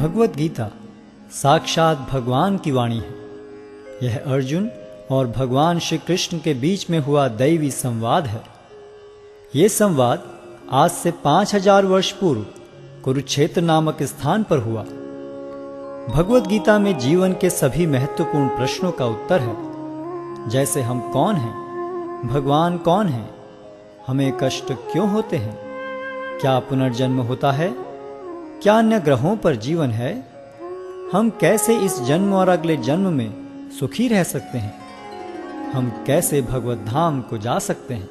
भगवत गीता साक्षात भगवान की वाणी है। यह अर्जुन और भगवान श्री कृष्ण के बीच में हुआ दैवी संवाद है। ये संवाद आज से 5000 वर्ष पूर्व कुरुक्षेत्र नामक स्थान पर हुआ। भगवत गीता में जीवन के सभी महत्वपूर्ण प्रश्नों का उत्तर है, जैसे हम कौन हैं, भगवान कौन है, हमें कष्ट क्यों होते हैं, क्या पुनर्जन्म होता है, क्या अन्य ग्रहों पर जीवन है, हम कैसे इस जन्म और अगले जन्म में सुखी रह सकते हैं, हम कैसे भगवत धाम को जा सकते हैं।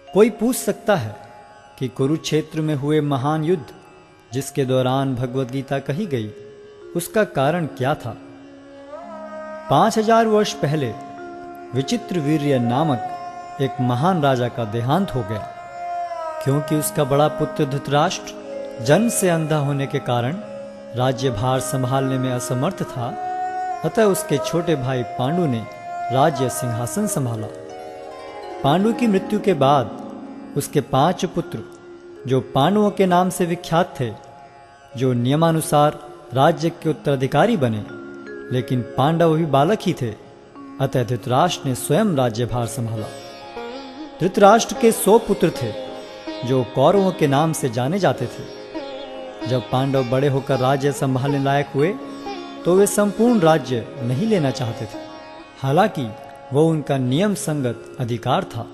कोई पूछ सकता है कि कुरुक्षेत्र में हुए महान युद्ध जिसके दौरान भगवत गीता कही गई, उसका कारण क्या था। 5000 वर्ष पहले विचित्रवीर्य नामक एक महान राजा का देहांत हो गया। क्योंकि उसका बड़ा पुत्र धृतराष्ट्र जन्म से अंधा होने के कारण राज्यभार संभालने में असमर्थ था, अतः उसके छोटे भाई पांडु ने राज्य सिंहासन संभाला। पांडु की मृत्यु के बाद उसके 5 पुत्र, जो पांडवों के नाम से विख्यात थे, जो नियमानुसार राज्य के उत्तराधिकारी बने, लेकिन पांडव भी बालक ही थे, अतः धृतराष्ट्र ने स्वयं राज्यभार संभाला। धृतराष्ट्र के 100 पुत्र थे, जो कौरवों के नाम से जाने जाते थे। जब पांडव बड़े होकर राज्य संभालने लायक हुए तो वे संपूर्ण राज्य नहीं लेना चाहते थे, हालांकि वो उनका नियम संगत अधिकार था।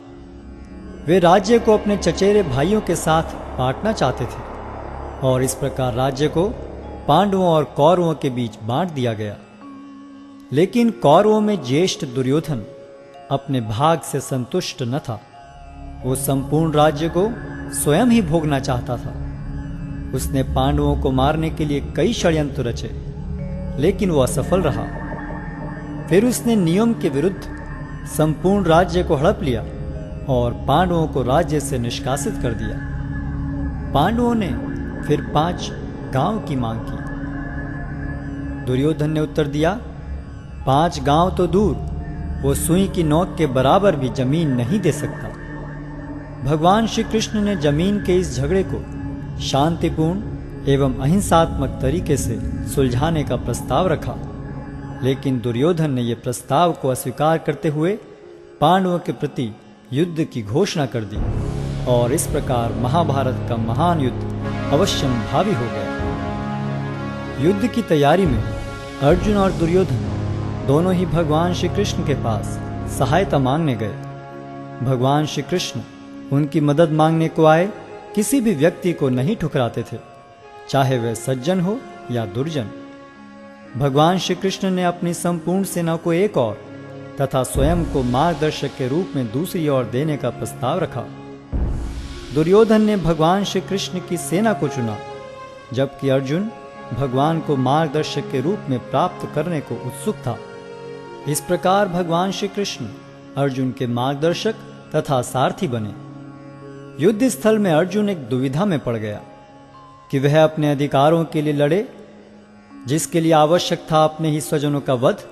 वे राज्य को अपने चचेरे भाइयों के साथ बांटना चाहते थे और इस प्रकार राज्य को पांडवों और कौरवों के बीच बांट दिया गया। लेकिन कौरवों में ज्येष्ठ दुर्योधन अपने भाग से संतुष्ट न था। वो संपूर्ण राज्य को स्वयं ही भोगना चाहता था। उसने पांडवों को मारने के लिए कई षड्यंत्र रचे, लेकिन वो असफल रहा। फिर उसने नियम के विरुद्ध संपूर्ण राज्य को हड़प लिया और पांडवों को राज्य से निष्कासित कर दिया। पांडवों ने फिर 5 गांव की मांग की। दुर्योधन ने उत्तर दिया, 5 गांव तो दूर, वो सुई की नोक के बराबर भी जमीन नहीं दे सकता। भगवान श्री कृष्ण ने जमीन के इस झगड़े को शांतिपूर्ण एवं अहिंसात्मक तरीके से सुलझाने का प्रस्ताव रखा, लेकिन दुर्योधन ने यह प्रस्ताव को अस्वीकार करते हुए पांडवों के प्रति युद्ध की घोषणा कर दी और इस प्रकार महाभारत का महान युद्ध अवश्यंभावी हो गया। युद्ध की तैयारी में अर्जुन और दुर्योधन दोनों ही भगवान श्री कृष्ण के पास सहायता मांगने गए। भगवान श्री कृष्ण उनकी मदद मांगने को आए किसी भी व्यक्ति को नहीं ठुकराते थे, चाहे वह सज्जन हो या दुर्जन। भगवान श्री कृष्ण ने अपनी संपूर्ण सेना को एक ओर तथा स्वयं को मार्गदर्शक के रूप में दूसरी ओर देने का प्रस्ताव रखा। दुर्योधन ने भगवान श्री कृष्ण की सेना को चुना, जबकि अर्जुन भगवान को मार्गदर्शक के रूप में प्राप्त करने को उत्सुक था। इस प्रकार भगवान श्री कृष्ण अर्जुन के मार्गदर्शक तथा सारथी बने। युद्ध स्थल में अर्जुन एक दुविधा में पड़ गया कि वह अपने अधिकारों के लिए लड़े, जिसके लिए आवश्यक था अपने ही स्वजनों का वध,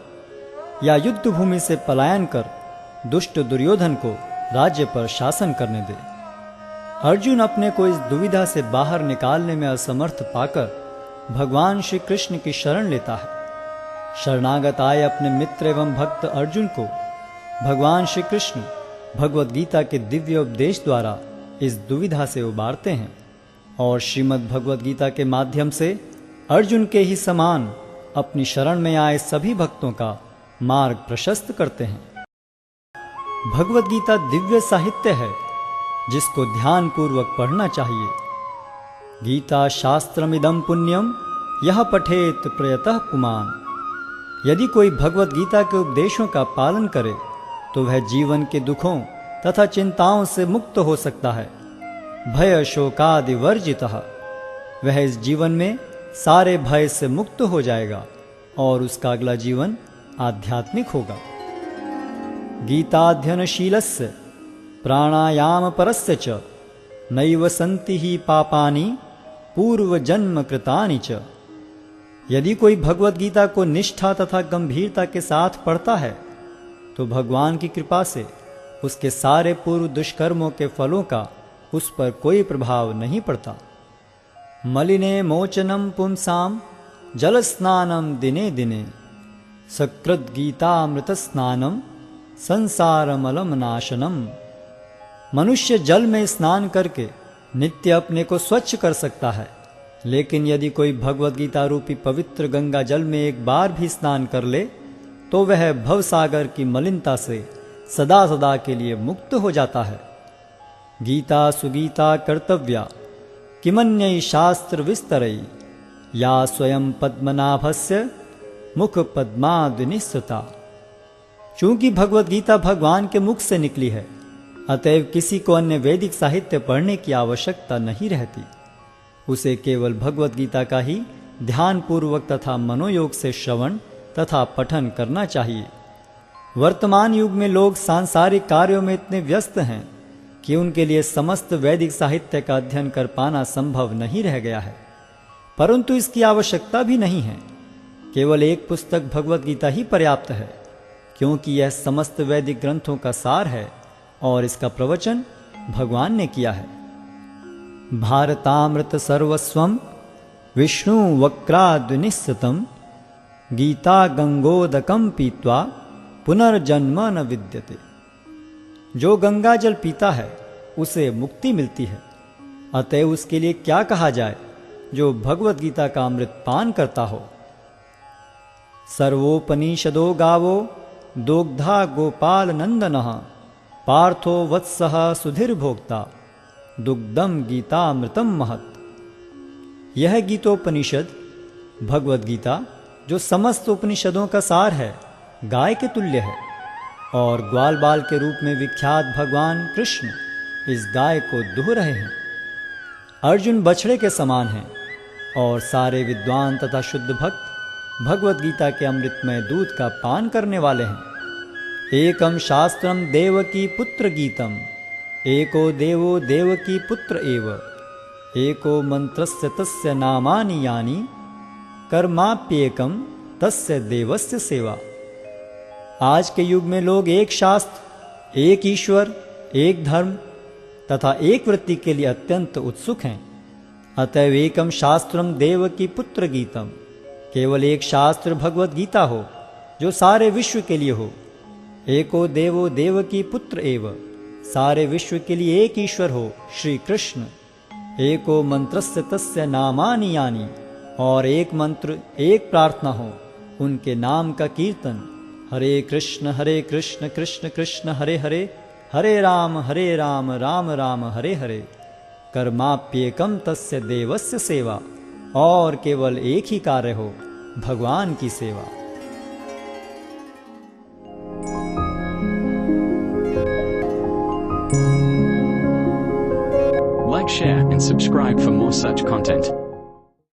या युद्ध भूमि से पलायन कर दुष्ट दुर्योधन को राज्य पर शासन करने दे। अर्जुन अपने को इस दुविधा से बाहर निकालने में असमर्थ पाकर भगवान श्री कृष्ण की शरण लेता है। शरणागत आए अपने मित्र एवं भक्त अर्जुन को भगवान श्री कृष्ण भगवत गीता के दिव्य उपदेश द्वारा इस दुविधा से उबारते हैं और श्रीमद् भगवत गीता के माध्यम से अर्जुन के ही समान अपनी शरण में आए सभी भक्तों का मार्ग प्रशस्त करते हैं। भगवत गीता दिव्य साहित्य है जिसको ध्यान पूर्वक पढ़ना चाहिए। गीता शास्त्रमिदं पुण्यम यह पठेत प्रयतः पुमान। यदि कोई भगवत गीता के उपदेशों का पालन करे तो वह जीवन के दुखों तथा चिंताओं से मुक्त हो सकता है। भय शोकादि वर्जितः, वह इस जीवन में सारे भय से मुक्त हो जाएगा और उसका अगला जीवन आध्यात्मिक होगा। गीताध्ययनशीलस्य प्राणायाम परस्य च नैव सन्ति ही पापानि पूर्व जन्म कृतानि च। यदि कोई भगवत गीता को निष्ठा तथा गंभीरता के साथ पढ़ता है तो भगवान की कृपा से उसके सारे पूर्व दुष्कर्मों के फलों का उस पर कोई प्रभाव नहीं पड़ता। मलिने मोचनं पुंसां जलस्नानं दिने दिने सकृद्गीतामृतस्नानं संसारमलमनाशनम। मनुष्य जल में स्नान करके नित्य अपने को स्वच्छ कर सकता है, लेकिन यदि कोई भगवद गीता रूपी पवित्र गंगा जल में एक बार भी स्नान कर ले तो वह भवसागर की मलिनता से सदा सदा के लिए मुक्त हो जाता है। गीता सुगीता कर्तव्या किमन्यै शास्त्र विस्तरै या स्वयं पद्मनाभस्य मुख पद्माद्विनिस्सृता। चूंकि भगवद गीता भगवान के मुख से निकली है, अतएव किसी को अन्य वैदिक साहित्य पढ़ने की आवश्यकता नहीं रहती। उसे केवल भगवद गीता का ही ध्यानपूर्वक तथा मनोयोग से श्रवण तथा पठन करना चाहिए। वर्तमान युग में लोग सांसारिक कार्यों में इतने व्यस्त हैं कि उनके लिए समस्त वैदिक साहित्य का अध्ययन कर पाना संभव नहीं रह गया है, परंतु इसकी आवश्यकता भी नहीं है। केवल एक पुस्तक भगवद गीता ही पर्याप्त है, क्योंकि यह समस्त वैदिक ग्रंथों का सार है और इसका प्रवचन भगवान ने किया है। भारतामृत सर्वस्वम विष्णु वक्राद्विनिस्सृतम गीता गंगोदकम पीत्वा पुनर्जन्म न विद्यते। जो गंगा जल पीता है उसे मुक्ति मिलती है, अतएव उसके लिए क्या कहा जाए जो भगवद गीता का अमृत पान करता हो। सर्वोपनिषदो गावो दोग्धा गोपाल नंदनः पार्थो वत्सः सुधीर भोक्ता दुग्धम गीतामृतम महत्। यह गीतोपनिषद भगवद गीता, जो समस्त उपनिषदों का सार है, गाय के तुल्य है और ग्वाल बाल के रूप में विख्यात भगवान कृष्ण इस गाय को दुह रहे हैं। अर्जुन बछड़े के समान हैं और सारे विद्वान तथा शुद्ध भक्त भगवद गीता के अमृतमय दूध का पान करने वाले हैं। एकम शास्त्रम देवकी पुत्र गीतम एको देवो देवकी पुत्र एव एको मंत्रस्य तस्य नामानि यानि कर्माप्येकम तस्य देवस्य सेवा। आज के युग में लोग एक शास्त्र, एक ईश्वर, एक धर्म तथा एक वृत्ति के लिए अत्यंत उत्सुक हैं। अतएव एकम शास्त्रम देवकी पुत्र गीतम, केवल एक शास्त्र भगवद गीता हो जो सारे विश्व के लिए हो। एको देवो देवकी पुत्र एव, सारे विश्व के लिए एक ईश्वर हो श्री कृष्ण। एको मंत्रस्य तस्य नामानि यानि, और एक मंत्र एक प्रार्थना हो, उनके नाम का कीर्तन। हरे कृष्ण कृष्ण कृष्ण हरे हरे, हरे राम राम राम हरे हरे। कर्माप्येकम तस्य देवस्य सेवा, और केवल एक ही कार्य हो, भगवान की सेवा। Like, share and subscribe for more such content.